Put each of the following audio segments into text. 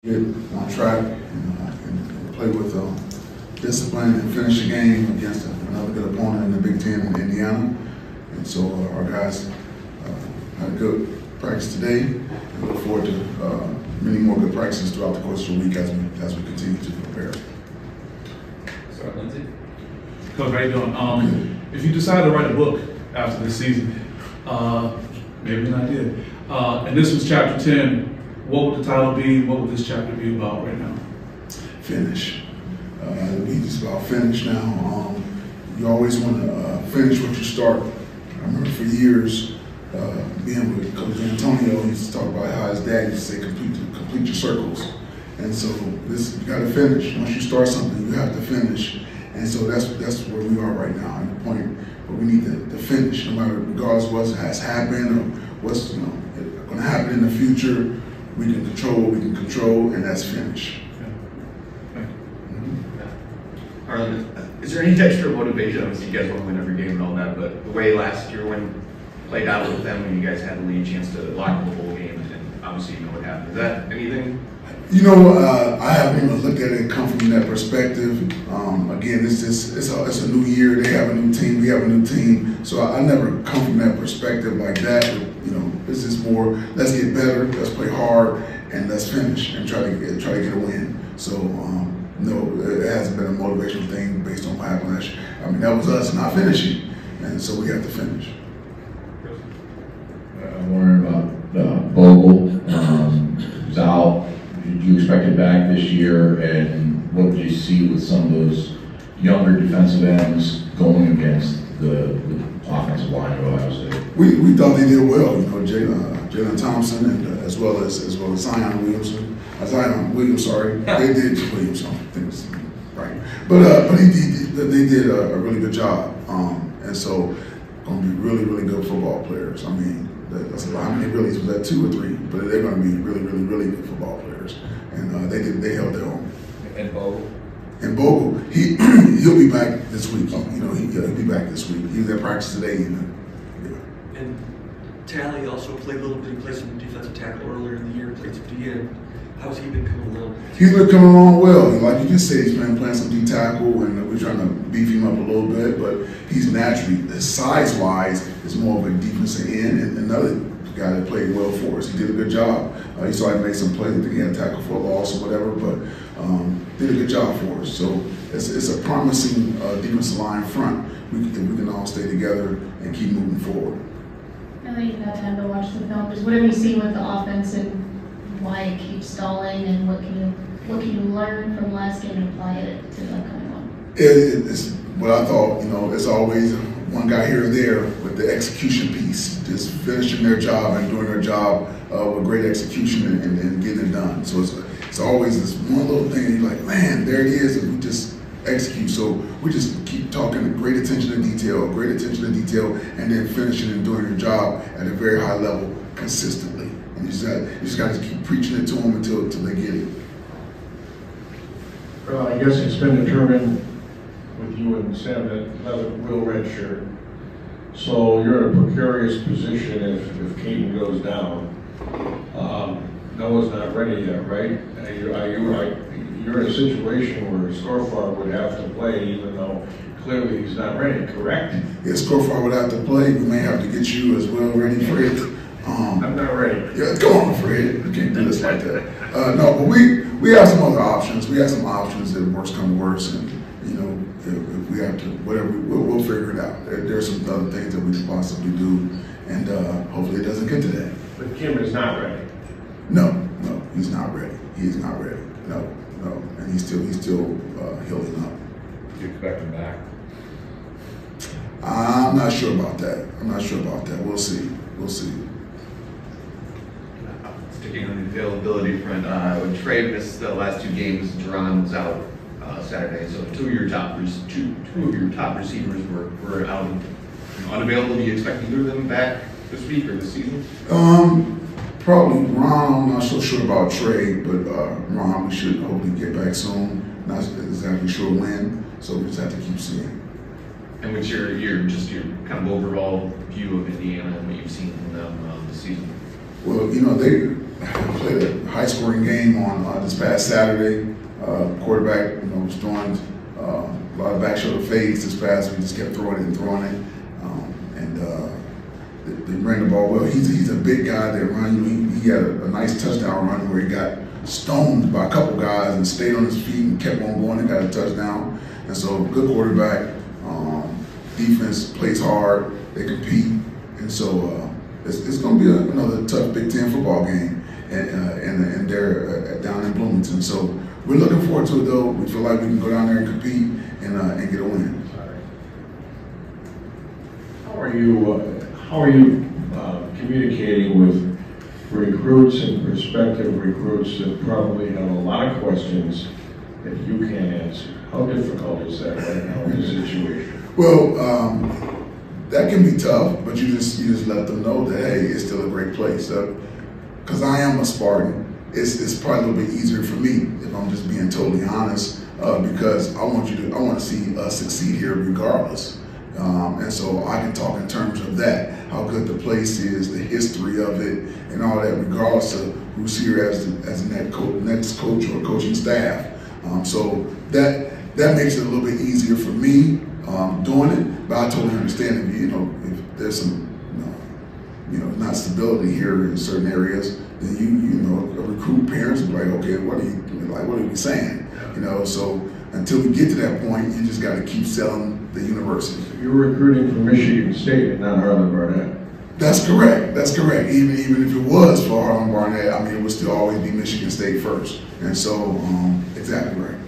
get on track and play with discipline and finish the game against another good opponent in the Big Ten in Indiana. And so our guys had a good practice today, and look forward to many more good practices throughout the course of the week as we continue to prepare. Sorry, Lindsay. Coach, how you doing? If you decide to write a book after this season, maybe an idea, and this was chapter 10, what would the title be? What would this chapter be about right now? Finish. It's about finish now. You always want to finish what you start. I remember for years being with Coach Antonio, he used to talk about how his dad used to say, complete your circles. And so you got to finish. Once you start something, you have to finish. And so that's where we are right now, at the point where we need to finish, no matter regardless of what has happened or what's going to happen in the future. We can control what we can control, and that's finish. Harlon, is there any extra motivation? Obviously, you guys want to win every game and all that, but the way last year when played out with them, when you guys had the lead chance to lock the whole game, and obviously you know what happened. Is that anything? You know, I haven't even looked at it come from that perspective. Again, it's a new year. They have a new team. We have a new team. So I never come from that perspective like that. You know, this is more, let's get better, let's play hard, and let's finish and try to get a win. So no, it hasn't been a motivational thing based on what happened last year. I mean, that was us not finishing, and so we have to finish. I'm worried about Bogle. He's out. Did you expect him back this year, and what did you see with some of those younger defensive ends going against the offensive line of Ohio State? We thought they did well. You know, Jalen Thompson and as well as Zion Williams. Sorry, they did Williams. I think it's right, but they did a really good job, and so going to be really good football players. I mean, that's a lot. How many really was that, 2 or 3? But they're going to be really good football players, and they held their own. And Bogle, he'll be back this week. You know, he'll be back this week. He was at practice today. And Tally also played a little bit. He played some defensive tackle earlier in the year. Played some DN. How's he been coming along? He's been coming along well. Like you just said, he's been playing some D tackle, and we're trying to beef him up a little bit. But he's naturally, size-wise, is more of a defensive end, and another guy that played well for us. He did a good job. You saw him make some plays. I think he had a tackle for a loss or whatever, but did a good job for us. So it's a promising defensive line front. If we can all stay together and keep moving forward. Now that you've had time to watch the film, just what have you seen with the offense and why it keeps stalling, and what can you learn from last game and apply it to the upcoming one? It's what I thought. You know, it's always one guy here or there with the execution piece, just finishing their job and doing their job with great execution and getting it done. So it's always this one little thing, and you're like, man, there it is, and we just execute. So we just keep talking great attention to detail, and then finishing and doing your job at a very high level consistently. And you just got to keep preaching it to them until they get it. Well, I guess it's been determined with you and Sam that another real red shirt. So you're in a precarious position if Keaton goes down. Noah's not ready yet, right? You're in a situation where Scorfar would have to play, even though clearly he's not ready, correct? Yeah, Scorfar would have to play. We may have to get you as well ready, Fred. I'm not ready. Yeah, come on, Fred. You can't do this like that. No, but we have some other options. We have some options that worse come to worse, and you know, if we have to, whatever, we'll figure it out. There's some other things that we could possibly do, and hopefully it doesn't get to that. But Kim is not ready. No, he's not ready. He is not ready. No, and he's still healing up. Do you expect him back? I'm not sure about that. We'll see. Sticking on the availability front, when Trey missed the last 2 games, Jerron was out Saturday, so 2 of your top receivers were out unavailable. Do you expect either of them back this week or this season? Probably Ron. I'm not so sure about Trey, but Ron, we should hopefully get back soon. Not exactly sure when, so we just have to keep seeing. And what's your kind of overall view of Indiana and what you've seen from them this season? Well, you know, played a high-scoring game on this past Saturday. Quarterback, was throwing a lot of back shoulder fades this past week. Just kept throwing it and throwing it, they ran the ball well. He's a big guy that run. He had a nice touchdown run where he got stoned by a couple guys and stayed on his feet and kept on going and got a touchdown. And so, good quarterback. Defense plays hard. They compete, and so it's going to be another tough Big Ten football game, and they're down in Bloomington. So we're looking forward to it, though. We feel like we can go down there and compete and get a win. How are you communicating with recruits and prospective recruits that probably have a lot of questions that you can't answer? How difficult is that right now in this situation? Well, that can be tough, but you just let them know that, hey, it's still a great place. Because I am a Spartan, it's probably a little bit easier for me if I'm just being totally honest. Because I want to see us succeed here regardless. And so I can talk in terms of that, how good the place is, the history of it, and all that, regardless of who's here as the next coach or coaching staff. So that makes it a little bit easier for me doing it. But I totally understand if there's some not stability here in certain areas, then a recruit parents will be like, okay, what are you saying? So until we get to that point, you just got to keep selling the university. You're recruiting from Michigan State and not Harlon Barnett. That's correct. That's correct. Even if it was for Harlon Barnett, I mean, it would still always be Michigan State first. And so, exactly right.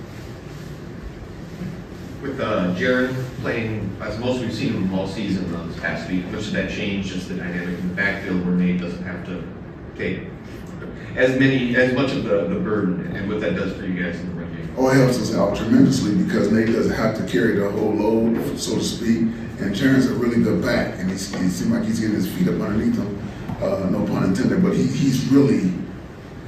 With Jaron playing, as most we've seen him all season this past week, much of that change, just the dynamic in the backfield where Nate doesn't have to take as much of the burden, and what that does for you guys in the run game. Oh, it helps us out tremendously because Nate doesn't have to carry the whole load, so to speak. And Jaron's a really good back, and he seems like he's getting his feet up underneath him. No pun intended, but he's really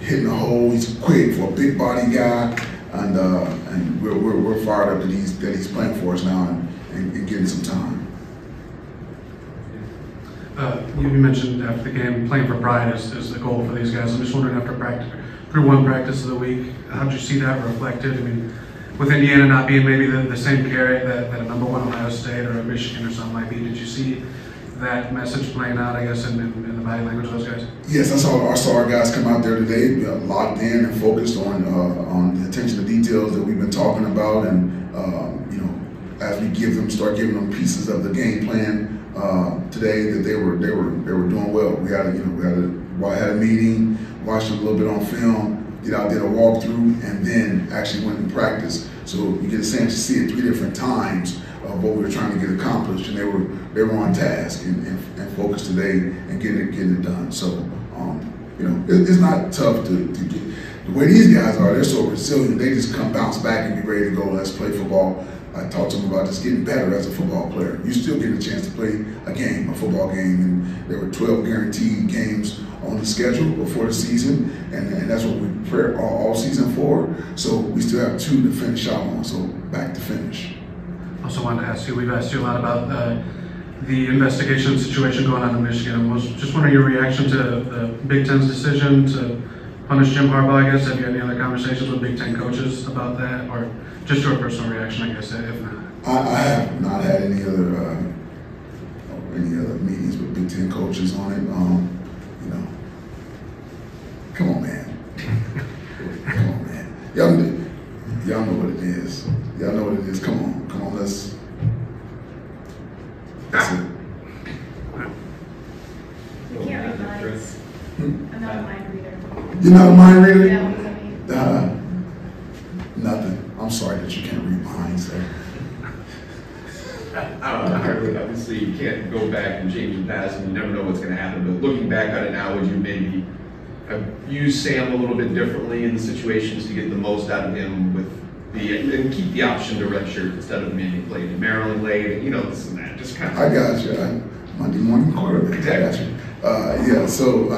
hitting a hole. He's quick for a big body guy, and we're fired up that he's playing for us now and getting some time. You mentioned after the game, playing for pride is the goal for these guys. I'm just wondering, through one practice of the week, how did you see that reflected? I mean, with Indiana not being maybe the same carrot that a #1 Ohio State or a Michigan or something might be, did you see that message playing out, I guess, in the body language of those guys? Yes, I saw our guys come out there today, locked in and focused on the attention to details that we've been talking about, and as we start giving them pieces of the game plan today, that they were doing well. We had a meeting, watched a little bit on film, did a walkthrough, and then actually went and practiced. So you get a chance to see it 3 different times of what we were trying to get accomplished, and they were on task and focused today and getting it done. So it's not tough to get. The way these guys are, they're so resilient. They just bounce back and be ready to go. Let's play football. I talked to them about just getting better as a football player. You still get a chance to play a football game, and there were 12 guaranteed games on the schedule before the season, and that's what we prepare all season for. So we still have 2 to finish out on, so back to finish. Also wanted to ask you, we've asked you a lot about the investigation situation going on in Michigan. I was just wondering your reaction to the Big Ten's decision to punish Jim Harbaugh, I guess. Have you had any other conversations with Big Ten coaches about that, or just your personal reaction, I guess, if not? I have not had any other meetings with Big Ten coaches on it. Come on, man. Come on, man. Y'all know what it is. Y'all know what it is. Come on, let's. That's it. We can't read minds. I'm not a mind reader. You're not a mind reader? Yeah, what does that mean? Nothing. I'm sorry that you can't read minds, though. Obviously, you can't go back and change the past, and you never know what's going to happen. But looking back on it now, would you maybe use Sam a little bit differently in the situations to get the most out of him and keep the option to redshirt instead of maybe playing in Maryland late, this and that, just kind of. I got you. Monday morning quarterback. Exactly. I got you. So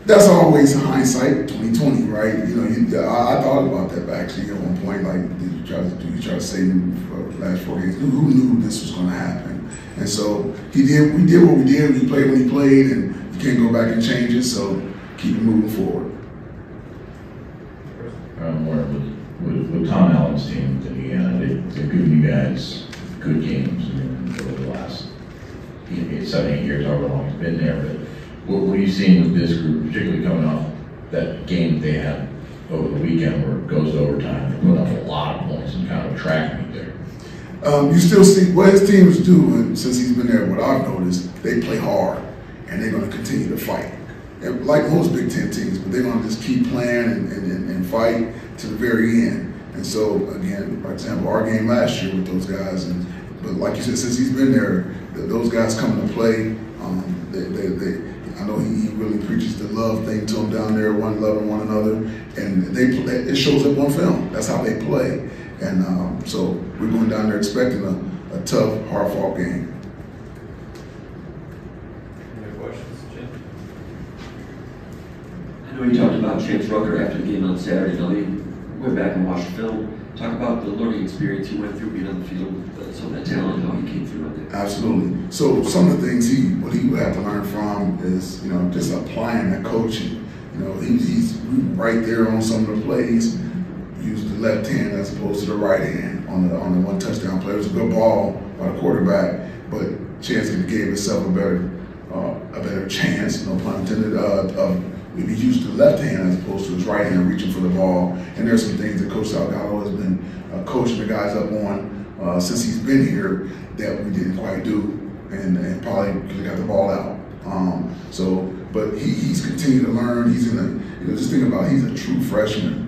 that's always hindsight, 2020, right? I thought about that actually at one point. Like, did you try to save him for the last 4 games? Who knew this was going to happen? And so we did what we did. We played when he played, and you can't go back and change it. So keep it moving forward. With Tom Allen's team with Indiana, they've given you guys good games over the last 7-8 years, however long it's been there. But what are you seeing with this group, particularly coming off that game they had over the weekend where it goes to overtime? They put up a lot of points and kind of track meet there. You still see what his team is doing since he's been there. What I've noticed, they play hard and they're going to continue to fight. And like most Big Ten teams, but they're going to just keep playing and fight to the very end. And so, again, for example, our game last year with those guys, but like you said, since he's been there, those guys coming to play. I know he really preaches the love thing to them down there, one loving one another, and it shows up on film. That's how they play. And so we're going down there expecting a tough, hard-fought game. Any other questions, Jim? I know you talked about Chance Rucker after the game on Saturday. Now you went back and watched film. Talk about the learning experience he went through being on the field, some of that talent, how he came through on that. Absolutely. So some of the things what he would have to learn from is, just applying that coaching. He's right there on some of the plays. Used the left hand as opposed to the right hand on the one touchdown play. It was a good ball by the quarterback, but Chance gave himself a better chance, no pun intended, if he used the left hand as opposed to his right hand reaching for the ball. And there's some things that Coach Salgado has been coaching the guys up on since he's been here that we didn't quite do, and probably could have got the ball out. But he's continued to learn. He's just think about it, he's a true freshman.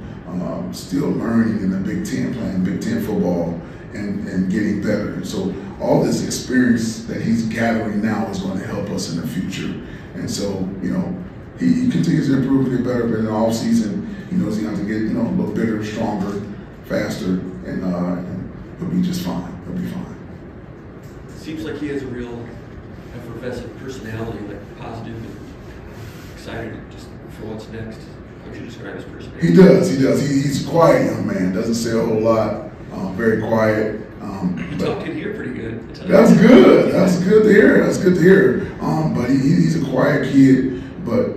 Still learning in the Big Ten, playing Big Ten football and getting better. And so all this experience that he's gathering now is going to help us in the future. And so, he continues to improve and get better, but in the off season, he knows he has to get, a little bigger, stronger, faster, and he'll be just fine. He'll be fine. Seems like he has a real effervescent personality, like positive and excited just for what's next. How would you describe his personality? He does. He's a quiet young man. Doesn't say a whole lot. Very quiet. You talk in here pretty good. That's good. That's good to hear. But he's a quiet kid. But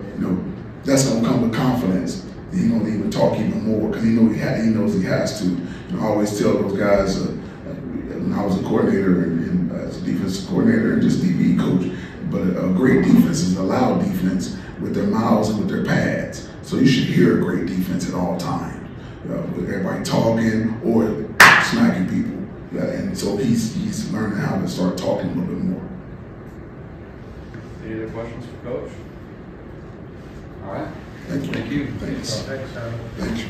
that's gonna come with confidence. He's gonna even talk even more because he knows he has to. I always tell those guys when I was a coordinator and as a defensive coordinator and just DB coach. But a great defense is a loud defense with their mouths and with their pads. So you should hear a great defense at all times, with everybody talking or smacking people. And so he's learning how to start talking a little bit more. Any other questions for Coach? All right. Thank you. Thank you. Thanks. Thanks, Adam. Thank you.